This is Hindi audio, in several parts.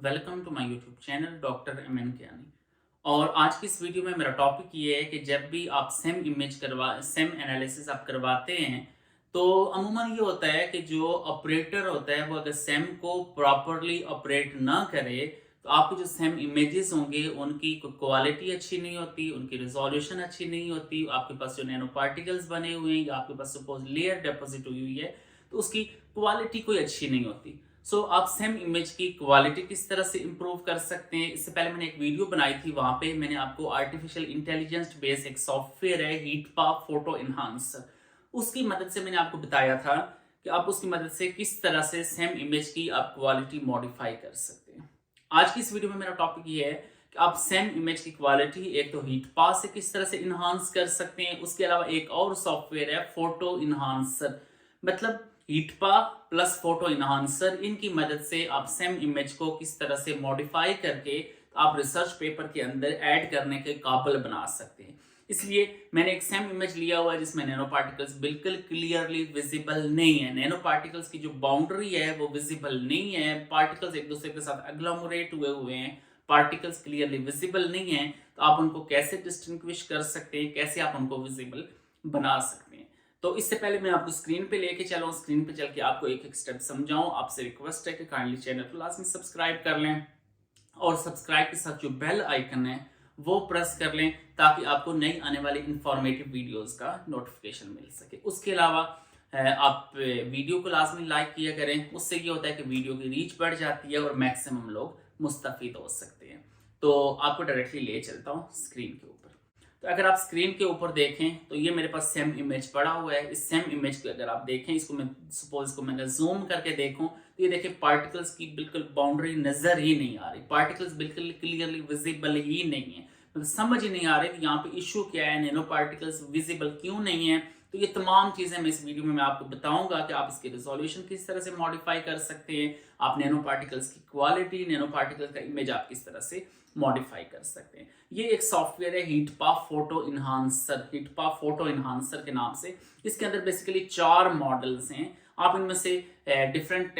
Welcome to my YouTube channel doctor M N Kiani. और आज की इस वीडियो में मेरा टॉपिक ये है कि जब भी आप सेम एनालिसिस आप करवाते हैं तो अमूमन ये होता है कि जो ऑपरेटर होता है वो अगर सेम को प्रॉपरली ऑपरेट ना करे तो आपके जो सेम इमेजेस होंगे उनकी क्वालिटी अच्छी नहीं होती, उनकी रिजोल्यूशन अच्छी नहीं होती। आपके पास जो नैनो पार्टिकल्स बने हुए हैं या आपके पास सपोज लेयर डिपॉजिट हुई हुई है तो उसकी क्वालिटी कोई अच्छी नहीं होती। आप सेम इमेज की क्वालिटी किस तरह से इंप्रूव कर सकते हैं, इससे पहले मैंने एक वीडियो बनाई थी। वहां पे मैंने आपको आर्टिफिशियल इंटेलिजेंस बेस्ड एक सॉफ्टवेयर है हीटपा फोटो इनहांसर, उसकी मदद से मैंने आपको बताया था कि आप उसकी मदद से किस तरह से सेम इमेज की आप क्वालिटी मॉडिफाई कर सकते हैं। आज की इस वीडियो में मेरा टॉपिक ये है कि आप सेम इमेज की क्वालिटी एक तो हीटपा से किस तरह से इनहांस कर सकते हैं। उसके अलावा एक और सॉफ्टवेयर है फोटो इनहांसर, मतलब हीटपा प्लस फोटो इनहांसर, इनकी मदद से आप सेम इमेज को किस तरह से मॉडिफाई करके आप रिसर्च पेपर के अंदर ऐड करने के काबिल बना सकते हैं। इसलिए मैंने एक सेम इमेज लिया हुआ है जिसमें नैनो पार्टिकल्स बिल्कुल क्लियरली विजिबल नहीं है। नैनो पार्टिकल्स की जो बाउंड्री है वो विजिबल नहीं है, पार्टिकल्स एक दूसरे के साथ एग्लोमरेट हुए हुए हैं, पार्टिकल्स क्लियरली विजिबल नहीं है। तो आप उनको कैसे डिस्टिंग्विश कर सकते हैं, कैसे आप उनको विजिबल बना सकते हैं। तो इससे पहले मैं आपको स्क्रीन पे लेके चलूँ, स्क्रीन पे चल के आपको एक एक स्टेप समझाऊं। आपसे रिक्वेस्ट है कि काइंडली चैनल को लाजमी सब्सक्राइब कर लें और सब्सक्राइब के साथ जो बेल आइकन है वो प्रेस कर लें ताकि आपको नई आने वाली इंफॉर्मेटिव वीडियोस का नोटिफिकेशन मिल सके। उसके अलावा आप वीडियो को लाजमी लाइक किया करें, उससे ये होता है कि वीडियो की रीच बढ़ जाती है और मैक्सिमम लोग मुस्तफीद हो सकते हैं। तो आपको डायरेक्टली ले चलता हूँ स्क्रीन के ऊपर। तो अगर आप स्क्रीन के ऊपर देखें तो ये मेरे पास सेम इमेज पड़ा हुआ है। इस सेम इमेज को अगर आप देखें, इसको मैं सपोज इसको मैं जूम करके देखूं तो ये देखिए पार्टिकल्स की बिल्कुल बाउंड्री नजर ही नहीं आ रही, पार्टिकल्स बिल्कुल क्लियरली विजिबल ही नहीं है। मतलब समझ ही नहीं आ रही कि यहाँ पे इशू क्या है, नैनो पार्टिकल्स विजिबल क्यों नहीं है। तो ये तमाम चीजें मैं इस वीडियो में मैं आपको बताऊंगा कि आप इसकी रिजोल्यूशन किस तरह से मॉडिफाई कर सकते हैं, आप नैनो पार्टिकल्स की क्वालिटी, नैनो पार्टिकल्स का इमेज आप किस तरह से मॉडिफाई कर सकते हैं। ये एक सॉफ्टवेयर है हीटपा फोटो इनहांसर, हीटपा फोटो इनहांसर के नाम से। इसके अंदर बेसिकली 4 मॉडल्स हैं। आप इनमें से डिफरेंट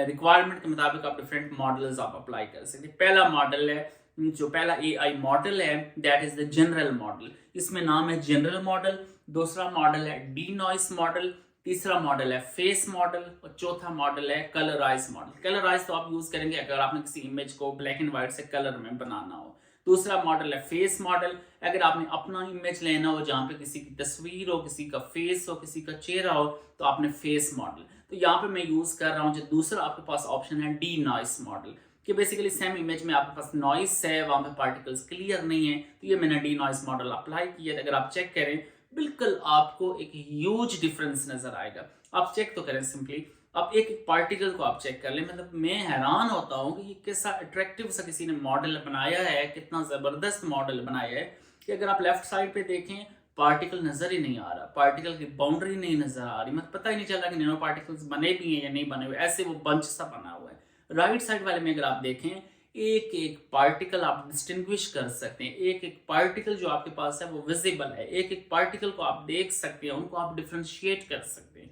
रिक्वायरमेंट के मुताबिक आप डिफरेंट मॉडल्स आप अप्लाई कर सकते हैं। पहला मॉडल है, जो पहला AI मॉडल है, that is the general model. इसमें नाम है जनरल मॉडल। दूसरा मॉडल है डी नॉइस मॉडल, तीसरा मॉडल है फेस मॉडल और चौथा मॉडल है कलराइज मॉडल। कलराइज तो आप यूज करेंगे अगर आपने किसी इमेज को ब्लैक एंड व्हाइट से कलर में बनाना हो। दूसरा मॉडल है फेस मॉडल, अगर आपने अपना इमेज लेना हो जहाँ पे किसी की तस्वीर हो, किसी का फेस हो, किसी का चेहरा हो, तो आपने फेस मॉडल। तो यहाँ पे मैं यूज कर रहा हूँ जो दूसरा आपके पास ऑप्शन है डी नॉइस मॉडल, कि बेसिकली सेम इमेज में आपके पास नॉइस है, वहां पे पार्टिकल्स क्लियर नहीं है। तो ये मैंने डी नॉइस मॉडल अप्लाई किया। अगर आप चेक करें बिल्कुल आपको एक ह्यूज डिफरेंस नजर आएगा। आप चेक तो करें सिंपली, आप एक एक पार्टिकल को आप चेक कर लें। मतलब मैं हैरान होता हूँ कि ये कैसा अट्रैक्टिव सा किसी ने मॉडल बनाया है, कितना जबरदस्त मॉडल बनाया है कि अगर आप लेफ्ट साइड पे देखें पार्टिकल नजर ही नहीं आ रहा, पार्टिकल की बाउंड्री नहीं नजर आ रही, मतलब पता ही नहीं चल रहा कि नैनो पार्टिकल्स बने भी हैं या नहीं बने हुए, ऐसे वो बंच सा बना हुआ है। राइट साइड वाले में अगर आप देखें एक एक पार्टिकल आप डिस्टिंग्विश कर सकते हैं, एक एक पार्टिकल जो आपके पास है वो विजिबल है, एक एक पार्टिकल को आप देख सकते हैं, उनको आप डिफ्रेंशिएट कर सकते हैं।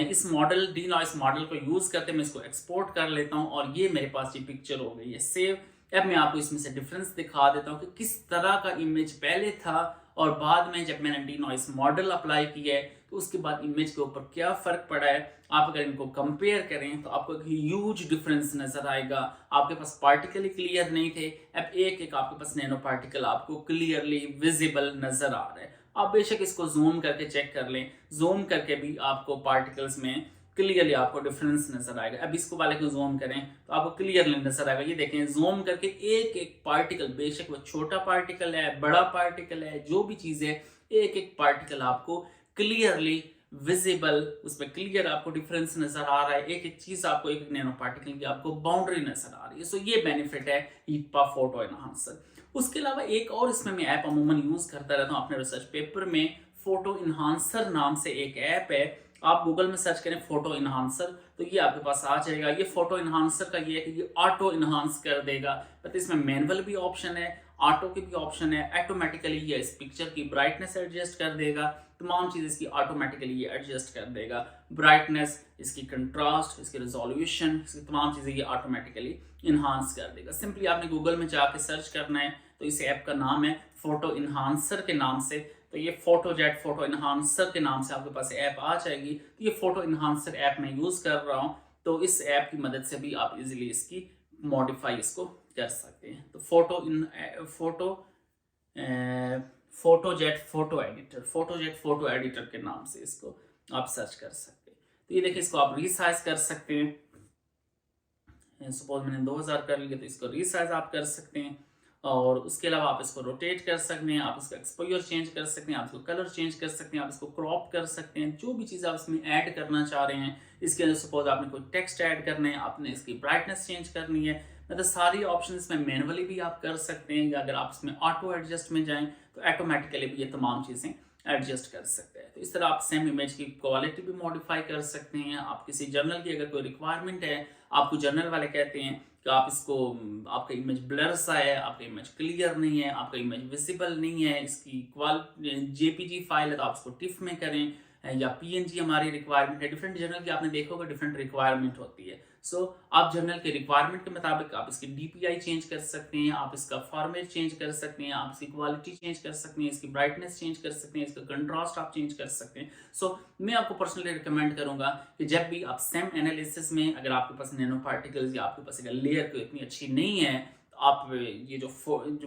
इस मॉडल डी नॉइस मॉडल को यूज करते मैं इसको एक्सपोर्ट कर लेता हूं और ये मेरे पास ये पिक्चर हो गई है सेव। अब मैं आपको इसमें से डिफरेंस दिखा देता हूं कि किस तरह का इमेज पहले था और बाद में जब मैंने डी नॉइस मॉडल अप्लाई किया है तो उसके बाद इमेज के ऊपर क्या फर्क पड़ा है। आप अगर इनको कंपेयर करें तो आपको एक ह्यूज डिफरेंस नजर आएगा। आपके पास पार्टिकल ही क्लियर नहीं थे, अब एक एक आपके पास नैनो पार्टिकल आपको क्लियरली विजिबल नजर आ रहा है। आप बेशक इसको जूम करके चेक कर लें, जूम करके भी आपको पार्टिकल्स में क्लियरली आपको डिफरेंस नजर आएगा। अब इसको वाले को जूम करें तो आपको क्लियरली नजर आएगा। ये देखें जूम करके एक एक पार्टिकल, बेशक वो छोटा पार्टिकल है, बड़ा पार्टिकल है, जो भी चीज है, एक एक पार्टिकल आपको क्लियरली विजिबल, उसमें क्लियर आपको डिफरेंस नजर आ रहा है। एक एक चीज आपको, एक एक नैनो पार्टिकल की आपको बाउंड्री नजर आ रही है। ये बेनिफिट है हीटपा फोटो इनहांसर। उसके अलावा एक और इसमें मैं ऐप अमूमन यूज करता रहता हूँ अपने रिसर्च पेपर में, फोटो इनहांसर नाम से एक ऐप है। आप गूगल में सर्च करें फोटो इनहांसर तो ये आपके पास आ जाएगा। ये फोटो इनहांसर का ये है कि ये ऑटो इनहांस कर देगा, मतलब इसमें मैनुअल भी ऑप्शन है, ऑटो की भी ऑप्शन है, ऑटोमेटिकली ये इस पिक्चर की ब्राइटनेस एडजस्ट कर देगा, तमाम चीज़ इसकी ऑटोमेटिकली ये एडजस्ट कर देगा, ब्राइटनेस, इसकी कंट्रास्ट, इसकी रेजोल्यूशन, इसकी तमाम चीज़ें ये ऑटोमेटिकली इन्हांस कर देगा। सिंपली आपने गूगल में जाके सर्च करना है, तो इस ऐप का नाम है फोटो इन्हांसर के नाम से, तो ये फोटोजेट फोटो इन्हांसर के नाम से आपके पास ऐप आ जाएगी। तो ये फोटो इन्हांसर ऐप मैं यूज़ कर रहा हूँ, तो इस ऐप की मदद से भी आप इजीली इसकी मॉडिफाई इसको कर सकते हैं। तो फोटोजेट फोटो एडिटर के नाम से इसको आप सर्च कर सकते हैं। तो ये देखिए, इसको आप रीसाइज कर सकते हैं। सपोज मैंने 2000 कर लिया, तो इसको रीसाइज आप कर सकते हैं। और उसके अलावा आप इसको रोटेट कर सकते हैं, आप इसका एक्सपोजर चेंज कर सकते हैं, आप इसको कलर चेंज कर सकते हैं, आप इसको क्रॉप कर सकते हैं, जो भी चीज़ आप इसमें ऐड करना चाह रहे हैं। इसके अंदर सपोज आपने कोई टेक्स्ट ऐड करना है, आपने इसकी ब्राइटनेस चेंज करनी है, मतलब सारी ऑप्शन इसमें मैनुअली भी आप कर सकते हैं, या अगर आप इसमें ऑटो एडजस्ट में जाएं तो ऑटोमेटिकली भी ये तमाम चीज़ें एडजस्ट कर सकते हैं। तो इस तरह आप सेम इमेज की क्वालिटी भी मॉडिफाई कर सकते हैं। आप किसी जर्नल की अगर कोई रिक्वायरमेंट है, आपको जर्नल वाले कहते हैं कि आप इसको, आपका इमेज ब्लर सा है, आपका इमेज क्लियर नहीं है, आपका इमेज विजिबल नहीं है, इसकी जेपीजी फाइल है तो आप इसको टिफ में करें, या पीएनजी हमारी रिक्वायरमेंट है। डिफरेंट जर्नल की आपने देखा होगा डिफरेंट रिक्वायरमेंट होती है। सो आप जर्नल के रिक्वायरमेंट के मुताबिक आप इसकी डीपीआई चेंज कर सकते हैं, आप इसका फॉर्मेट चेंज कर सकते हैं, आप इसकी क्वालिटी चेंज कर सकते हैं, इसकी ब्राइटनेस चेंज कर सकते हैं, इसका कंट्रास्ट आप चेंज कर सकते हैं। सो मैं आपको पर्सनली रिकमेंड करूंगा कि जब भी आप सेम एनालिसिस में, अगर आपके पास नैनो पार्टिकल्स या आपके पास लेयर को इतनी अच्छी नहीं है, तो आप ये जो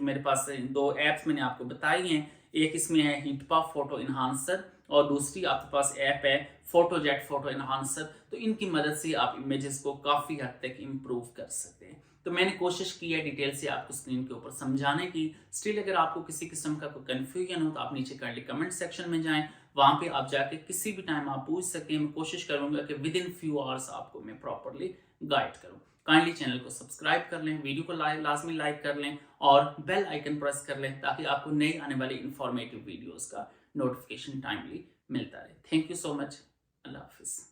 मेरे पास 2 ऐप्स मैंने आपको बताई हैं, एक इसमें है हीटपा फोटो इन्हांसर और दूसरी आपके पास ऐप है फोटोजेट फोटो इन्हांसर। तो इनकी मदद से आप इमेजेस को काफ़ी हद तक इम्प्रूव कर सकते हैं। तो मैंने कोशिश की है डिटेल से आपको स्क्रीन के ऊपर समझाने की। स्टिल अगर आपको किसी किस्म का कोई कन्फ्यूजन हो तो आप नीचे काइंडली कमेंट सेक्शन में जाएं, वहाँ पे आप जाके किसी भी टाइम आप पूछ सकते हैं। मैं कोशिश करूँगा कि विद इन फ्यू आवर्स आपको मैं प्रॉपरली गाइड करूँ। काइंडली चैनल को सब्सक्राइब कर लें, वीडियो को लाजमी लाइक कर लें और बेल आइकन प्रेस कर लें, ताकि आपको नई आने वाली इंफॉर्मेटिव वीडियोस का नोटिफिकेशन टाइमली मिलता रहे। Thank you so much. अल्लाह हाफिज़।